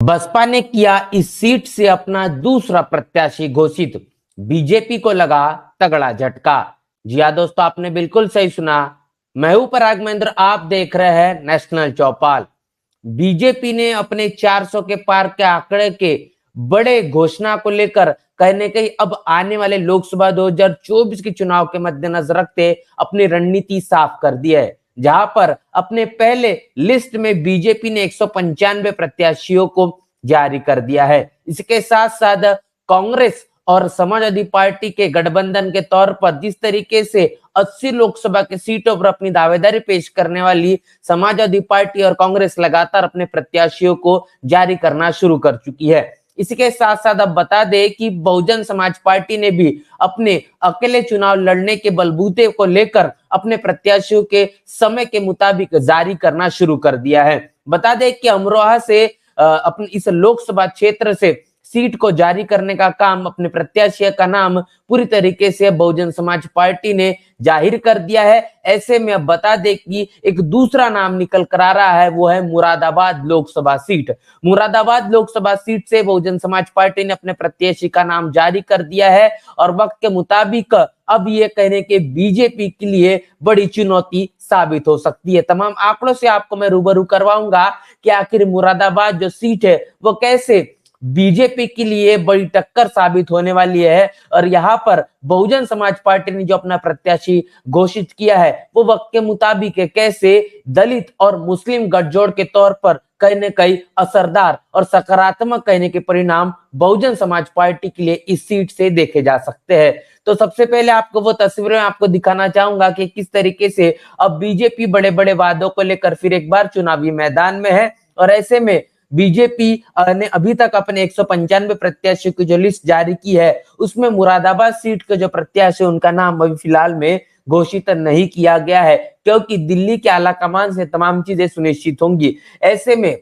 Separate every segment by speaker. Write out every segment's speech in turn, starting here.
Speaker 1: बसपा ने किया इस सीट से अपना दूसरा प्रत्याशी घोषित। बीजेपी को लगा तगड़ा झटका। जी हाँ दोस्तों, आपने बिल्कुल सही सुना। मैं हूं पराग महेंद्र, आप देख रहे हैं नेशनल चौपाल। बीजेपी ने अपने 400 के पार के आंकड़े के बड़े घोषणा को लेकर कहीं न कहीं अब आने वाले लोकसभा 2024 के चुनाव के मद्देनजर रखते अपनी रणनीति साफ कर दी है। जहां पर अपने पहले लिस्ट में बीजेपी ने 195 प्रत्याशियों को जारी कर दिया है। इसके साथ साथ कांग्रेस और समाजवादी पार्टी के गठबंधन के तौर पर जिस तरीके से 80 लोकसभा के सीटों पर अपनी दावेदारी पेश करने वाली समाजवादी पार्टी और कांग्रेस लगातार अपने प्रत्याशियों को जारी करना शुरू कर चुकी है। इसके साथ साथ अब बता दें कि बहुजन समाज पार्टी ने भी अपने अकेले चुनाव लड़ने के बलबूते को लेकर अपने प्रत्याशियों के समय के मुताबिक जारी करना शुरू कर दिया है। बता दें कि अमरोहा से अपने इस लोकसभा क्षेत्र से सीट को जारी करने का काम, अपने प्रत्याशी का नाम पूरी तरीके से बहुजन समाज पार्टी ने जाहिर कर दिया है। ऐसे में अब बता दें कि एक दूसरा नाम निकल कर आ रहा है, वो है मुरादाबाद लोकसभा सीट। मुरादाबाद लोकसभा सीट से बहुजन समाज पार्टी ने अपने प्रत्याशी का नाम जारी कर दिया है और वक्त के मुताबिक अब ये कहने के बीजेपी के लिए बड़ी चुनौती साबित हो सकती है। तमाम आंकड़ों से आपको मैं रूबरू करवाऊंगा कि आखिर मुरादाबाद जो सीट है वो कैसे बीजेपी के लिए बड़ी टक्कर साबित होने वाली है और यहाँ पर बहुजन समाज पार्टी ने जो अपना प्रत्याशी घोषित किया है वो वक्त के मुताबिक कैसे दलित और मुस्लिम गठजोड़ के तौर पर कहीं न कहीं असरदार और सकारात्मक कहने के परिणाम बहुजन समाज पार्टी के लिए इस सीट से देखे जा सकते हैं। तो सबसे पहले आपको वो तस्वीरें आपको दिखाना चाहूंगा कि किस तरीके से अब बीजेपी बड़े बड़े वादों को लेकर फिर एक बार चुनावी मैदान में है और ऐसे में बीजेपी ने अभी तक अपने 195 प्रत्याशियों की जो लिस्ट जारी की है उसमें मुरादाबाद सीट के जो प्रत्याशी उनका नाम अभी फिलहाल में घोषित नहीं किया गया है, क्योंकि दिल्ली के आलाकमान से तमाम चीजें सुनिश्चित होंगी। ऐसे में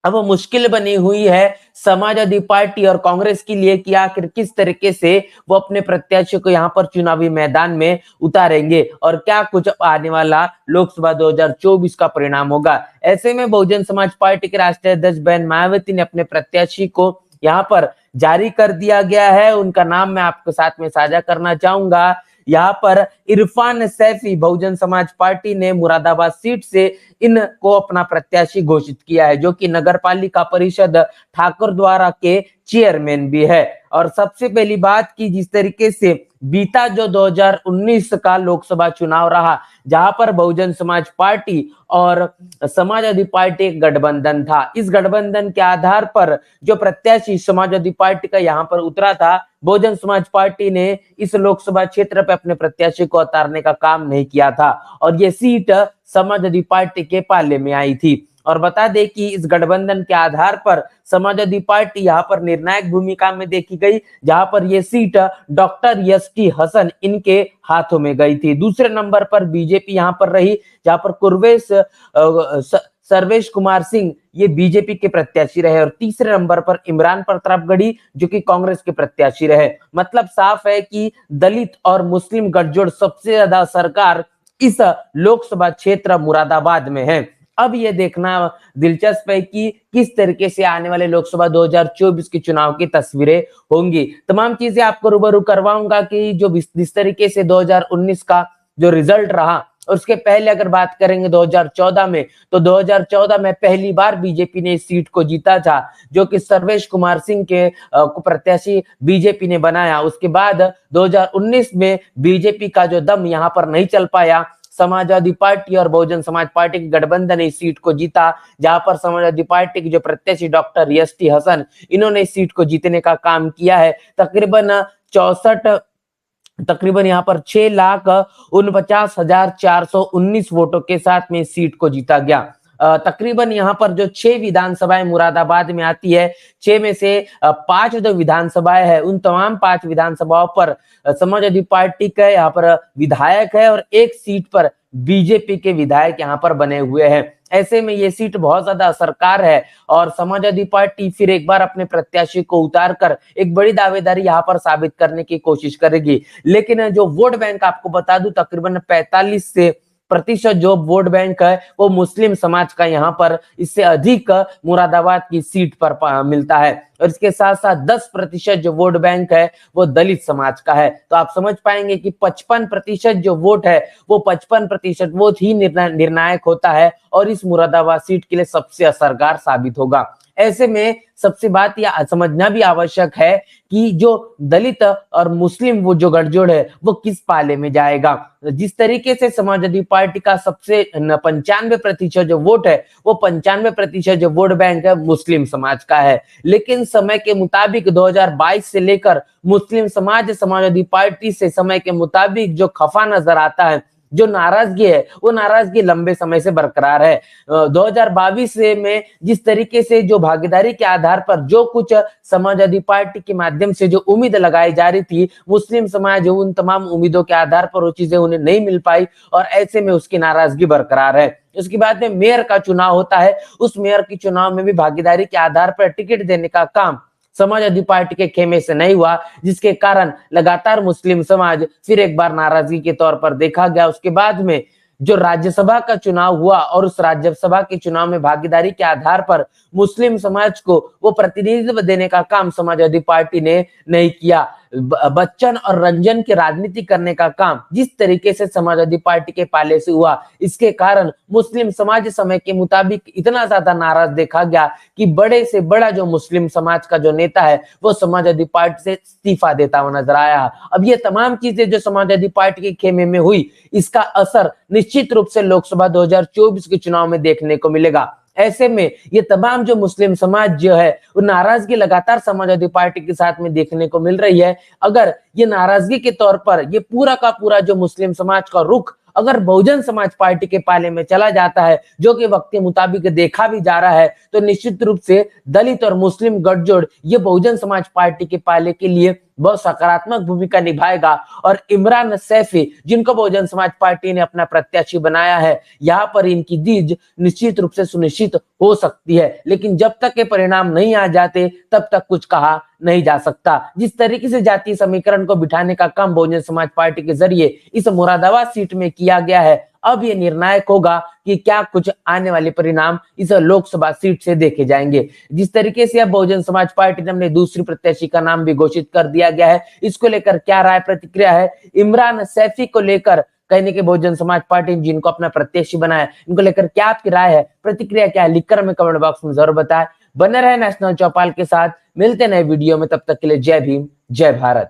Speaker 1: अब मुश्किल बनी हुई है समाजवादी पार्टी और कांग्रेस के लिए कि आखिर किस तरीके से वो अपने प्रत्याशी को यहाँ पर चुनावी मैदान में उतारेंगे और क्या कुछ आने वाला लोकसभा 2024 का परिणाम होगा। ऐसे में बहुजन समाज पार्टी के राष्ट्रीय अध्यक्ष बहन मायावती ने अपने प्रत्याशी को यहाँ पर जारी कर दिया गया है। उनका नाम मैं आपके साथ में साझा करना चाहूंगा। यहाँ पर इरफान सैफी बहुजन समाज पार्टी ने मुरादाबाद सीट से इनको अपना प्रत्याशी घोषित किया है, जो कि नगर पालिका परिषद ठाकुर द्वारा के चेयरमैन भी है। और सबसे पहली बात की जिस तरीके से बीता जो 2019 का लोकसभा चुनाव रहा, जहां पर बहुजन समाज पार्टी और समाजवादी पार्टी एक गठबंधन था, इस गठबंधन के आधार पर जो प्रत्याशी समाजवादी पार्टी का यहाँ पर उतरा था, बहुजन समाज पार्टी ने इस लोकसभा क्षेत्र पे अपने प्रत्याशी को उतारने का काम नहीं किया था और ये सीट समाजवादी पार्टी के पाले में आई थी। और बता दें कि इस गठबंधन के आधार पर समाजवादी पार्टी यहाँ पर निर्णायक भूमिका में देखी गई, जहां पर यह सीट डॉक्टर एस.टी. हसन इनके हाथों में गई थी। दूसरे नंबर पर बीजेपी यहाँ पर रही, जहां पर सर्वेश कुमार सिंह ये बीजेपी के प्रत्याशी रहे और तीसरे नंबर पर इमरान प्रतापगढ़ी जो कि कांग्रेस के प्रत्याशी रहे। मतलब साफ है कि दलित और मुस्लिम गठजोड़ सबसे ज्यादा सरकार इस लोकसभा क्षेत्र मुरादाबाद में है। अब ये देखना दिलचस्प है कि किस तरीके से आने वाले लोकसभा 2024 के चुनाव की तस्वीरें होंगी। तमाम चीजें आपको रूबरू करवाऊंगा कि जो जिस तरीके से 2019 का जो रिजल्ट रहा और उसके पहले अगर बात करेंगे 2014 में, तो 2014 में पहली बार बीजेपी ने इस सीट को जीता था, जो कि सर्वेश कुमार सिंह के प्रत्याशी बीजेपी ने बनाया। उसके बाद 2019 में बीजेपी का जो दम यहाँ पर नहीं चल पाया, समाजवादी पार्टी और बहुजन समाज पार्टी के गठबंधन ने इस सीट को जीता, जहां पर समाजवादी पार्टी के जो प्रत्याशी डॉक्टर एस.टी. हसन इन्होंने इस सीट को जीतने का काम किया है। तकरीबन यहाँ पर 6,49,419 वोटों के साथ में इस सीट को जीता गया। तकरीबन यहाँ पर जो 6 विधानसभाएं मुरादाबाद में आती है, 6 में से 5 जो विधानसभाएं है, उन तमाम 5 विधानसभाओं पर समाजवादी पार्टी का यहाँ पर विधायक है और एक सीट पर बीजेपी के विधायक यहाँ पर बने हुए हैं। ऐसे में ये सीट बहुत ज्यादा असरकार है और समाजवादी पार्टी फिर एक बार अपने प्रत्याशी को उतार कर एक बड़ी दावेदारी यहाँ पर साबित करने की कोशिश करेगी। लेकिन जो वोट बैंक आपको बता दूं, तकरीबन 45 से प्रतिशत जो वोट बैंक है वो मुस्लिम समाज का यहाँ पर इससे अधिक मुरादाबाद की सीट पर मिलता है। और इसके साथ साथ 10% जो वोट बैंक है वो दलित समाज का है। तो आप समझ पाएंगे कि 55% जो वोट है वो 55% वोट ही निर्णायक होता है और इस मुरादाबाद सीट के लिए सबसे असरदार साबित होगा। ऐसे में सबसे बात यह समझना भी आवश्यक है कि जो दलित और मुस्लिम वो जो गठजोड़ है वो किस पाले में जाएगा। जिस तरीके से समाजवादी पार्टी का सबसे 95% जो वोट है वो 95% जो वोट बैंक है मुस्लिम समाज का है। लेकिन समय के मुताबिक 2022 से लेकर मुस्लिम समाज समाजवादी पार्टी से समय के मुताबिक जो खफा नजर आता है, जो नाराजगी है वो नाराजगी लंबे समय से बरकरार है। 2022 में जिस तरीके से जो भागीदारी के आधार पर जो कुछ समाजवादी पार्टी के माध्यम से जो उम्मीद लगाई जा रही थी, मुस्लिम समाज उन तमाम उम्मीदों के आधार पर वो चीजें उन्हें नहीं मिल पाई और ऐसे में उसकी नाराजगी बरकरार है। उसके बाद में मेयर का चुनाव होता है, उस मेयर के चुनाव में भी भागीदारी के आधार पर टिकट देने का काम समाजवादी पार्टी के खेमे से नहीं हुआ, जिसके कारण लगातार मुस्लिम समाज फिर एक बार नाराजगी के तौर पर देखा गया। उसके बाद में जो राज्यसभा का चुनाव हुआ और उस राज्यसभा के चुनाव में भागीदारी के आधार पर मुस्लिम समाज को वो प्रतिनिधित्व देने का काम समाजवादी पार्टी ने नहीं किया। बच्चन और रंजन की राजनीति करने का काम जिस तरीके से समाजवादी पार्टी के पाले से हुआ, इसके कारण मुस्लिम समाज समय के मुताबिक इतना ज्यादा नाराज देखा गया कि बड़े से बड़ा जो मुस्लिम समाज का जो नेता है वो समाजवादी पार्टी से इस्तीफा देता हुआ नजर आया। अब ये तमाम चीजें जो समाजवादी पार्टी के खेमे में हुई, इसका असर निश्चित रूप से लोकसभा 2024 के चुनाव में देखने को मिलेगा। ऐसे में ये तमाम जो मुस्लिम समाज जो है वो नाराजगी लगातार समाजवादी पार्टी के साथ में देखने को मिल रही है। अगर ये नाराजगी के तौर पर ये पूरा का पूरा जो मुस्लिम समाज का रुख अगर बहुजन समाज पार्टी के पाले में चला जाता है, जो कि वक्त के मुताबिक देखा भी जा रहा है, तो निश्चित रूप से दलित और मुस्लिम गठजोड़ ये बहुजन समाज पार्टी के पाले के लिए बहुत सकारात्मक भूमिका निभाएगा और इमरान सैफी जिनको बहुजन समाज पार्टी ने अपना प्रत्याशी बनाया है, यहाँ पर इनकी जीत निश्चित रूप से सुनिश्चित हो सकती है। लेकिन जब तक के परिणाम नहीं आ जाते तब तक कुछ कहा नहीं जा सकता। जिस तरीके से जातीय समीकरण को बिठाने का काम बहुजन समाज पार्टी के जरिए इस मुरादाबाद सीट में किया गया है, अब ये निर्णायक होगा कि क्या कुछ आने वाले परिणाम इस लोकसभा सीट से देखे जाएंगे। जिस तरीके से अब बहुजन समाज पार्टी ने अपने दूसरी प्रत्याशी का नाम भी घोषित कर दिया गया है, इसको लेकर क्या राय प्रतिक्रिया है, इमरान सैफी को लेकर कहने के बहुजन समाज पार्टी जिनको अपना प्रत्याशी बनाया, इनको लेकर क्या आपकी राय है, प्रतिक्रिया क्या है, लिखकर हमें कमेंट बॉक्स में जरूर बताएं। बने रहे नेशनल चौपाल के साथ, मिलते नए वीडियो में, तब तक के लिए जय भीम, जय भारत।